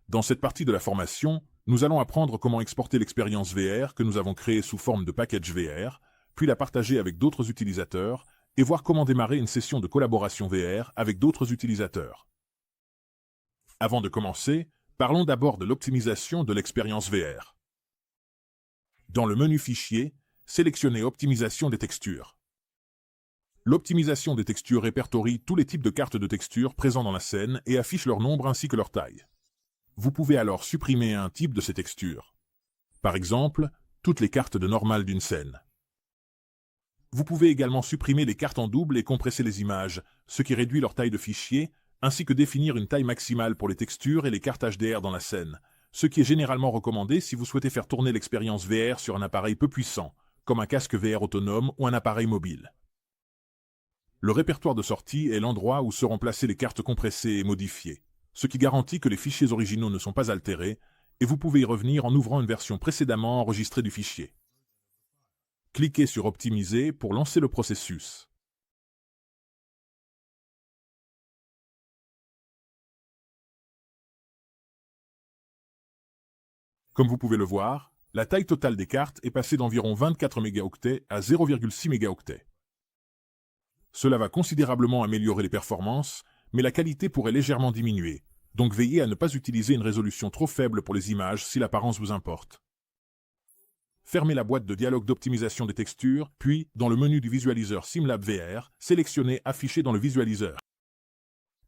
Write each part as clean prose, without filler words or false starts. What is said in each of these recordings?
Dans cette partie de la formation, nous allons apprendre comment exporter l'expérience VR que nous avons créée sous forme de package VR, puis la partager avec d'autres utilisateurs et voir comment démarrer une session de collaboration VR avec d'autres utilisateurs. Avant de commencer, parlons d'abord de l'optimisation de l'expérience VR. Dans le menu Fichier, sélectionnez Optimisation des textures. L'optimisation des textures répertorie tous les types de cartes de textures présents dans la scène et affiche leur nombre ainsi que leur taille. Vous pouvez alors supprimer un type de ces textures. Par exemple, toutes les cartes de normale d'une scène. Vous pouvez également supprimer les cartes en double et compresser les images, ce qui réduit leur taille de fichier, ainsi que définir une taille maximale pour les textures et les cartes HDR dans la scène, ce qui est généralement recommandé si vous souhaitez faire tourner l'expérience VR sur un appareil peu puissant, comme un casque VR autonome ou un appareil mobile. Le répertoire de sortie est l'endroit où seront placées les cartes compressées et modifiées, ce qui garantit que les fichiers originaux ne sont pas altérés, et vous pouvez y revenir en ouvrant une version précédemment enregistrée du fichier. Cliquez sur Optimiser pour lancer le processus. Comme vous pouvez le voir, la taille totale des cartes est passée d'environ 24 mégaoctets à 0,6 mégaoctets. Cela va considérablement améliorer les performances, mais la qualité pourrait légèrement diminuer, donc veillez à ne pas utiliser une résolution trop faible pour les images si l'apparence vous importe. Fermez la boîte de dialogue d'optimisation des textures, puis, dans le menu du visualiseur SimLab VR, sélectionnez Afficher dans le visualiseur.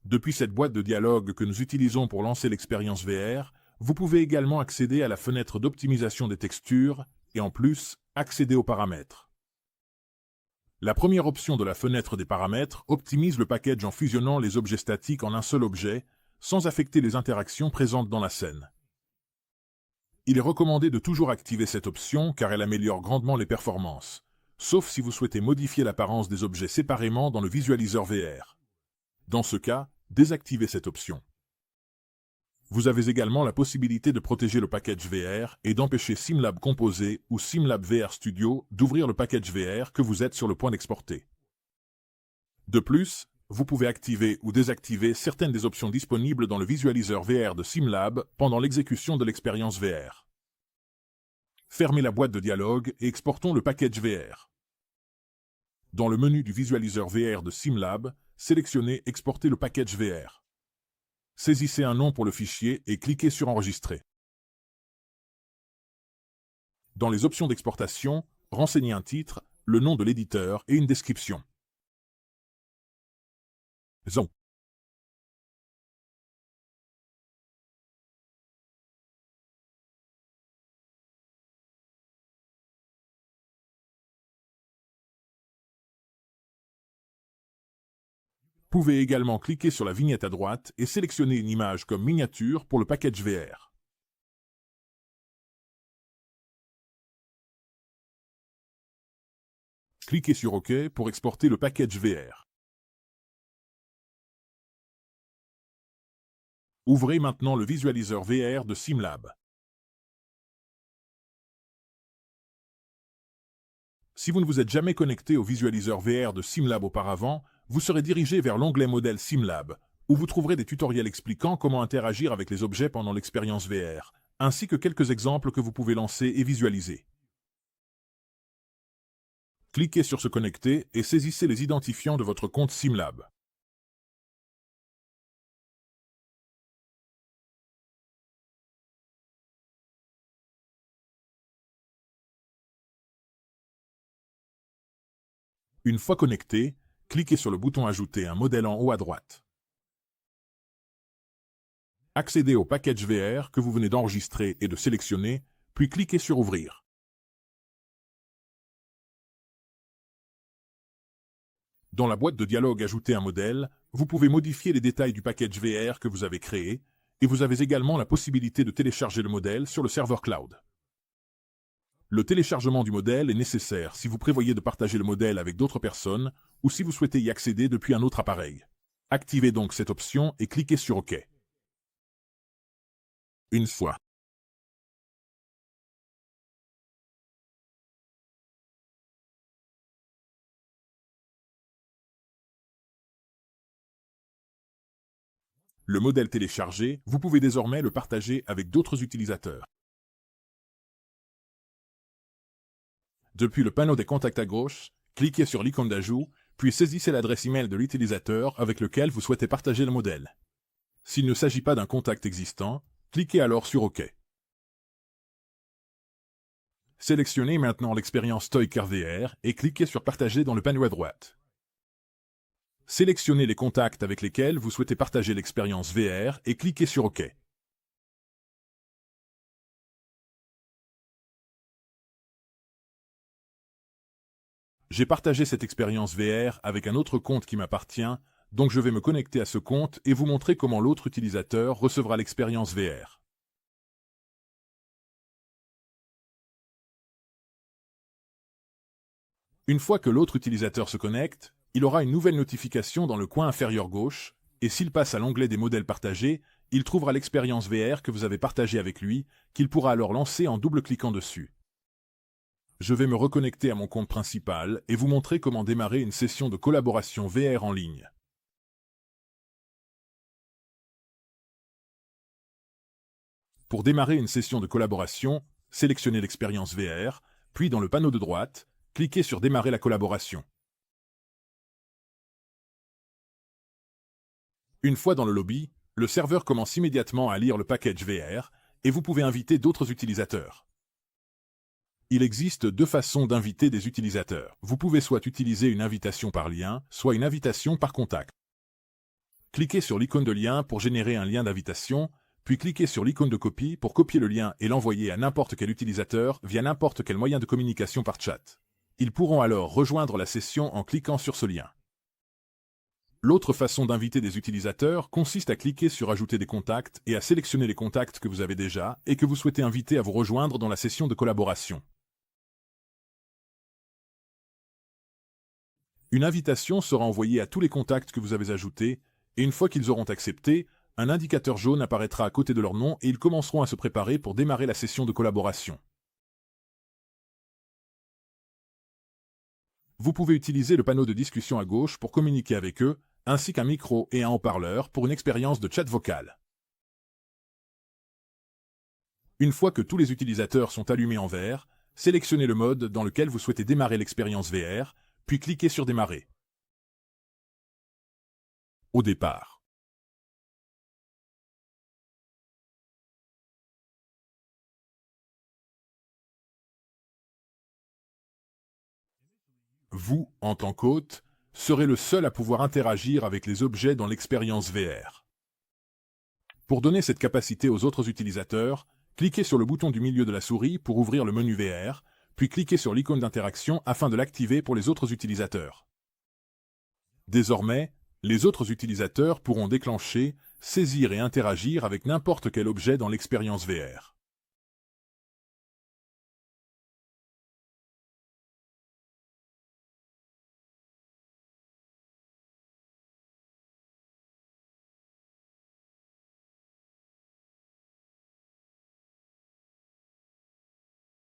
Depuis cette boîte de dialogue que nous utilisons pour lancer l'expérience VR, vous pouvez également accéder à la fenêtre d'optimisation des textures et en plus, accéder aux paramètres. La première option de la fenêtre des paramètres optimise le package en fusionnant les objets statiques en un seul objet, sans affecter les interactions présentes dans la scène. Il est recommandé de toujours activer cette option car elle améliore grandement les performances, sauf si vous souhaitez modifier l'apparence des objets séparément dans le visualiseur VR. Dans ce cas, désactivez cette option. Vous avez également la possibilité de protéger le package VR et d'empêcher SimLab Composé ou SimLab VR Studio d'ouvrir le package VR que vous êtes sur le point d'exporter. De plus, vous pouvez activer ou désactiver certaines des options disponibles dans le visualiseur VR de SimLab pendant l'exécution de l'expérience VR. Fermez la boîte de dialogue et exportons le package VR. Dans le menu du visualiseur VR de SimLab, sélectionnez Exporter le package VR. Saisissez un nom pour le fichier et cliquez sur Enregistrer. Dans les options d'exportation, renseignez un titre, le nom de l'éditeur et une description. Zon. Vous pouvez également cliquer sur la vignette à droite et sélectionner une image comme miniature pour le package VR. Cliquez sur OK pour exporter le package VR. Ouvrez maintenant le visualiseur VR de SimLab. Si vous ne vous êtes jamais connecté au visualiseur VR de SimLab auparavant, vous serez dirigé vers l'onglet Modèle SimLab, où vous trouverez des tutoriels expliquant comment interagir avec les objets pendant l'expérience VR, ainsi que quelques exemples que vous pouvez lancer et visualiser. Cliquez sur Se connecter et saisissez les identifiants de votre compte SimLab. Une fois connecté, cliquez sur le bouton Ajouter un modèle en haut à droite. Accédez au package VR que vous venez d'enregistrer et de sélectionner, puis cliquez sur Ouvrir. Dans la boîte de dialogue Ajouter un modèle, vous pouvez modifier les détails du package VR que vous avez créé, et vous avez également la possibilité de télécharger le modèle sur le serveur cloud. Le téléchargement du modèle est nécessaire si vous prévoyez de partager le modèle avec d'autres personnes ou si vous souhaitez y accéder depuis un autre appareil. Activez donc cette option et cliquez sur OK. Une fois Le modèle téléchargé, vous pouvez désormais le partager avec d'autres utilisateurs. Depuis le panneau des contacts à gauche, cliquez sur l'icône d'ajout, puis saisissez l'adresse email de l'utilisateur avec lequel vous souhaitez partager le modèle. S'il ne s'agit pas d'un contact existant, cliquez alors sur OK. Sélectionnez maintenant l'expérience Toycar VR et cliquez sur Partager dans le panneau à droite. Sélectionnez les contacts avec lesquels vous souhaitez partager l'expérience VR et cliquez sur OK. J'ai partagé cette expérience VR avec un autre compte qui m'appartient, donc je vais me connecter à ce compte et vous montrer comment l'autre utilisateur recevra l'expérience VR. Une fois que l'autre utilisateur se connecte, il aura une nouvelle notification dans le coin inférieur gauche, et s'il passe à l'onglet des modèles partagés, il trouvera l'expérience VR que vous avez partagée avec lui, qu'il pourra alors lancer en double-cliquant dessus. Je vais me reconnecter à mon compte principal et vous montrer comment démarrer une session de collaboration VR en ligne. Pour démarrer une session de collaboration, sélectionnez l'expérience VR, puis dans le panneau de droite, cliquez sur Démarrer la collaboration. Une fois dans le lobby, le serveur commence immédiatement à lire le package VR et vous pouvez inviter d'autres utilisateurs. Il existe deux façons d'inviter des utilisateurs. Vous pouvez soit utiliser une invitation par lien, soit une invitation par contact. Cliquez sur l'icône de lien pour générer un lien d'invitation, puis cliquez sur l'icône de copie pour copier le lien et l'envoyer à n'importe quel utilisateur via n'importe quel moyen de communication par chat. Ils pourront alors rejoindre la session en cliquant sur ce lien. L'autre façon d'inviter des utilisateurs consiste à cliquer sur Ajouter des contacts et à sélectionner les contacts que vous avez déjà et que vous souhaitez inviter à vous rejoindre dans la session de collaboration. Une invitation sera envoyée à tous les contacts que vous avez ajoutés, et une fois qu'ils auront accepté, un indicateur jaune apparaîtra à côté de leur nom et ils commenceront à se préparer pour démarrer la session de collaboration. Vous pouvez utiliser le panneau de discussion à gauche pour communiquer avec eux, ainsi qu'un micro et un haut-parleur pour une expérience de chat vocal. Une fois que tous les utilisateurs sont allumés en vert, sélectionnez le mode dans lequel vous souhaitez démarrer l'expérience VR, puis cliquez sur Démarrer. Au départ. Vous, en tant qu'hôte, serez le seul à pouvoir interagir avec les objets dans l'expérience VR. Pour donner cette capacité aux autres utilisateurs, cliquez sur le bouton du milieu de la souris pour ouvrir le menu VR, puis cliquez sur l'icône d'interaction afin de l'activer pour les autres utilisateurs. Désormais, les autres utilisateurs pourront déclencher, saisir et interagir avec n'importe quel objet dans l'expérience VR.